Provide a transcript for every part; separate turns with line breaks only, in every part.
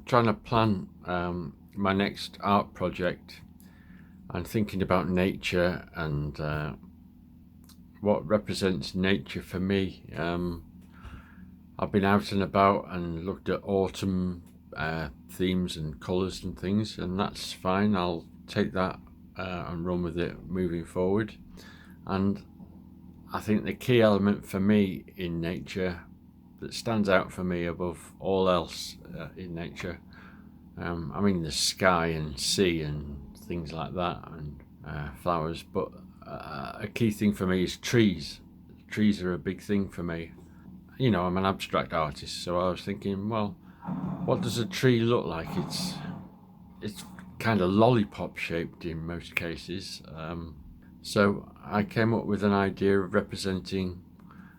trying to plan my next art project and thinking about nature and what represents nature for me. I've been out and about and looked at autumn themes and colours and things, and that's fine. I'll take that and run with it moving forward. And I think the key element for me in nature that stands out for me above all else in nature, I mean the sky and sea and things like that, and flowers, but a key thing for me is trees. Trees are a big thing for me. I'm an abstract artist, so I was thinking, well, what does a tree look like? It's kind of lollipop shaped in most cases. So I came up with an idea of representing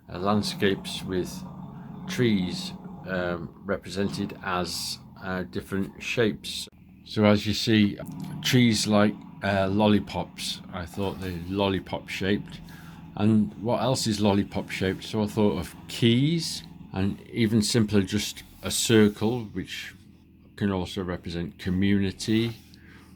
landscapes with trees represented as different shapes. So as you see, trees like lollipops. I thought they're lollipop shaped. And what else is lollipop shaped? So I thought of keys, and even simpler, just a circle, which can also represent community,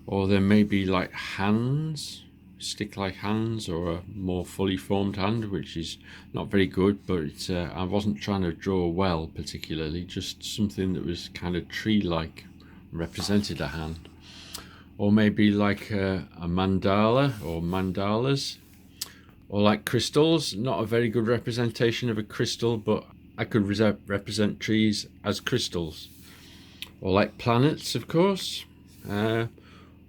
or there may be like hands, stick like hands, or a more fully formed hand, which is not very good, but I wasn't trying to draw well particularly, just something that was kind of tree like, represented a hand. Or maybe like a mandala or mandalas, or like crystals. Not a very good representation of a crystal, but I could represent trees as crystals. Or like planets, of course. Or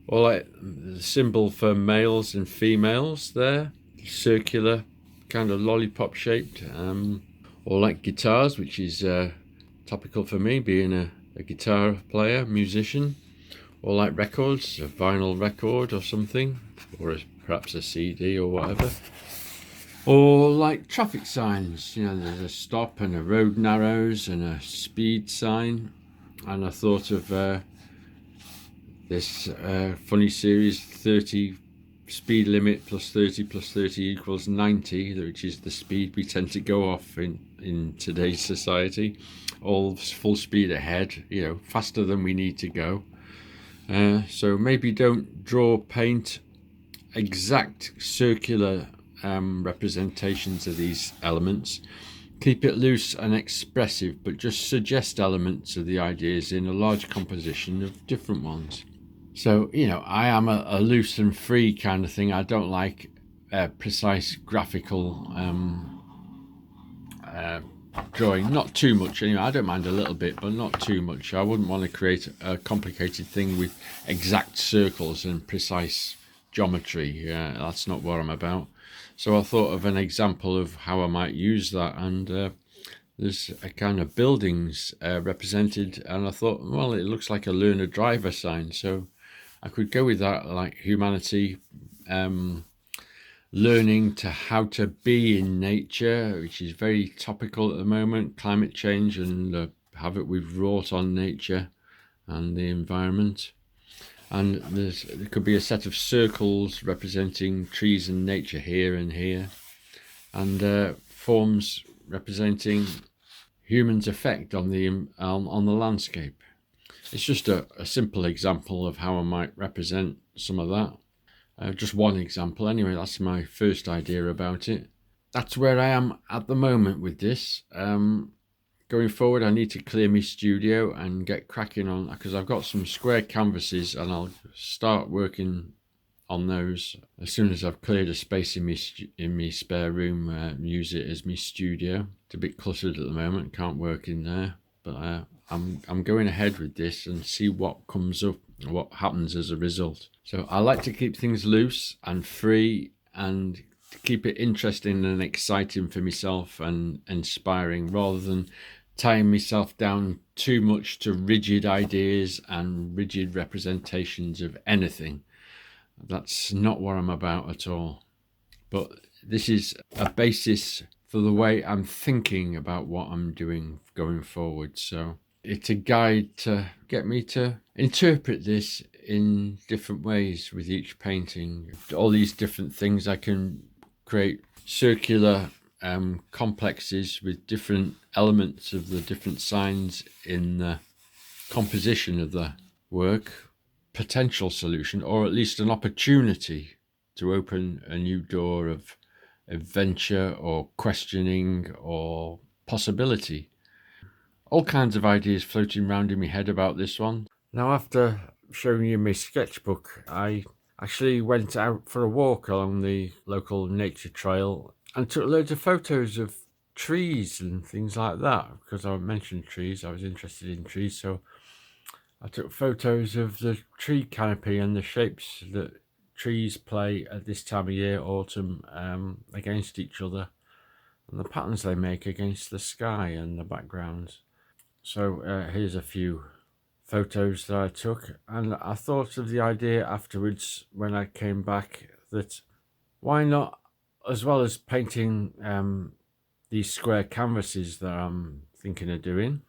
like the symbol for males and females there, circular, kind of lollipop shaped. Or like guitars, which is topical for me, being a guitar player, musician. Or like records, a vinyl record or something, or perhaps a CD or whatever. Or like traffic signs, there's a stop and a road narrows and a speed sign. And I thought of this funny series, 30 speed limit plus 30 plus 30 equals 90, which is the speed we tend to go off in today's society. All full speed ahead, faster than we need to go. So maybe don't paint exact circular representations of these elements. Keep it loose and expressive, but just suggest elements of the ideas in a large composition of different ones. So, I am a loose and free kind of thing. I don't like precise graphical drawing. Not too much, anyway. I don't mind a little bit, but not too much. I wouldn't want to create a complicated thing with exact circles and precise geometry. That's not what I'm about. So I thought of an example of how I might use that, and there's a kind of buildings represented, and I thought, well, it looks like a learner driver sign, so I could go with that, like humanity learning to how to be in nature, which is very topical at the moment, climate change and the havoc we've wrought on nature and the environment. And there could be a set of circles representing trees and nature here and here, and forms representing humans' effect on the landscape. It's just a simple example of how I might represent some of that. Just one example anyway. That's my first idea about it. That's where I am at the moment with this. Going forward, I need to clear my studio and get cracking on, because I've got some square canvases and I'll start working on those as soon as I've cleared a space in my spare room. Use it as my studio. It's a bit cluttered at the moment, can't work in there, but I'm going ahead with this and see what comes up, what happens as a result. So I like to keep things loose and free, and to keep it interesting and exciting for myself and inspiring, rather than tying myself down too much to rigid ideas and rigid representations of anything. That's not what I'm about at all. But this is a basis for the way I'm thinking about what I'm doing going forward. So it's a guide to get me to interpret this in different ways with each painting. All these different things, I can create circular complexes with different elements of the different signs in the composition of the work, potential solution, or at least an opportunity to open a new door of adventure or questioning or possibility. All kinds of ideas floating around in my head about this one. Now, after showing you my sketchbook, I actually went out for a walk along the local nature trail and took loads of photos of trees and things like that. Because I mentioned trees, I was interested in trees, so I took photos of the tree canopy and the shapes that trees play at this time of year, autumn, against each other, and the patterns they make against the sky and the backgrounds. So here's a few photos that I took, and I thought of the idea afterwards when I came back that why not, as well as painting these square canvases that I'm thinking of doing,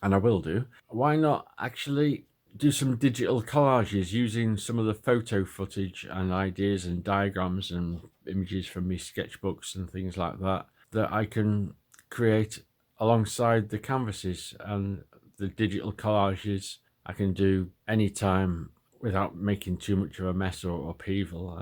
and I will do, why not actually do some digital collages using some of the photo footage and ideas and diagrams and images from my sketchbooks and things like that I can create alongside the canvases. And the digital collages I can do anytime without making too much of a mess or upheaval.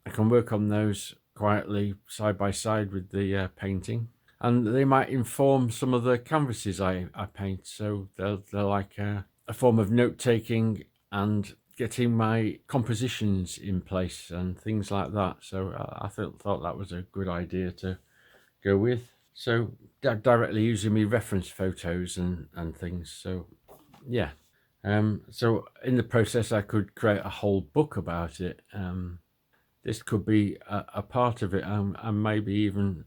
I can work on those quietly side by side with the painting, and they might inform some of the canvases I paint. So they're like a form of note-taking and getting my compositions in place and things like that. So I thought that was a good idea to go with. So directly using me reference photos and things. So yeah. So in the process, I could create a whole book about it. This could be a part of it, and maybe even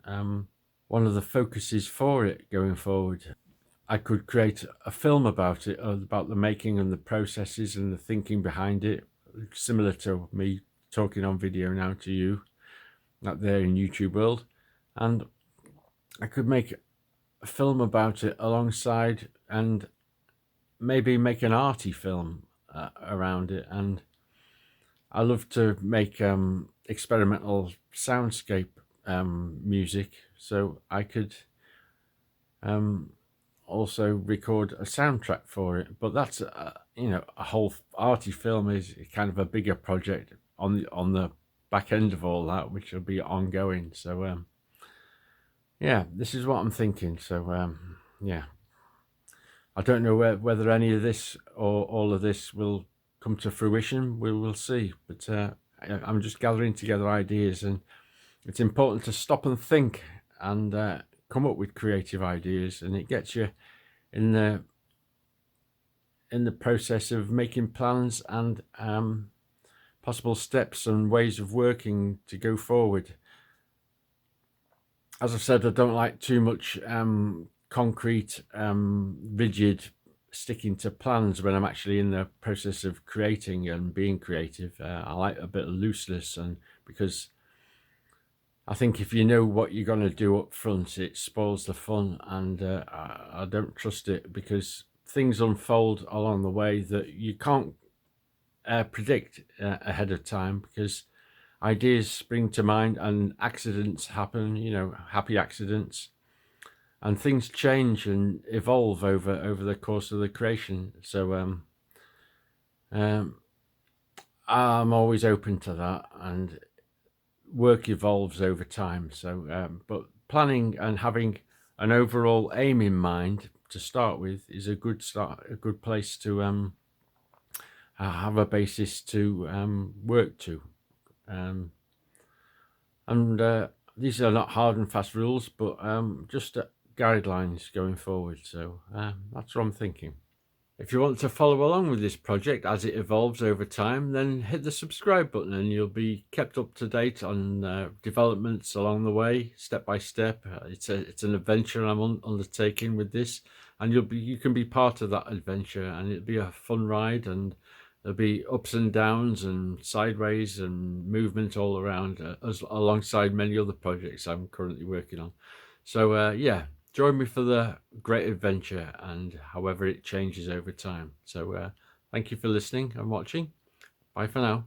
one of the focuses for it going forward. I could create a film about it, about the making and the processes and the thinking behind it, similar to me talking on video now to you, out there in YouTube world. And I could make a film about it alongside, and maybe make an arty film around it. And I love to make experimental soundscape music, so I could also record a soundtrack for it. But that's a whole arty film is kind of a bigger project on the back end of all that, which will be ongoing. So yeah, this is what I'm thinking. So yeah, I don't know whether any of this or all of this will come to fruition. We will see. But I'm just gathering together ideas, and it's important to stop and think and come up with creative ideas, and it gets you in the process of making plans and possible steps and ways of working to go forward. As I said, I don't like too much concrete, rigid sticking to plans when I'm actually in the process of creating and being creative. I like a bit of looseness, and because I think if you know what you're going to do up front, it spoils the fun, and I don't trust it, because things unfold along the way that you can't predict ahead of time, because ideas spring to mind and accidents happen, happy accidents, and things change and evolve over the course of the creation. So I'm always open to that, and work evolves over time. So but planning and having an overall aim in mind to start with is a good place to have a basis to work to. And these are not hard and fast rules, but just guidelines going forward. So that's what I'm thinking. If you want to follow along with this project as it evolves over time, then hit the subscribe button and you'll be kept up to date on developments along the way, step by step. It's an adventure I'm undertaking with this, and you can be part of that adventure, and it'll be a fun ride, and there'll be ups and downs and sideways and movement all around, alongside many other projects I'm currently working on. So yeah, join me for the great adventure, and however it changes over time. So thank you for listening and watching. Bye for now.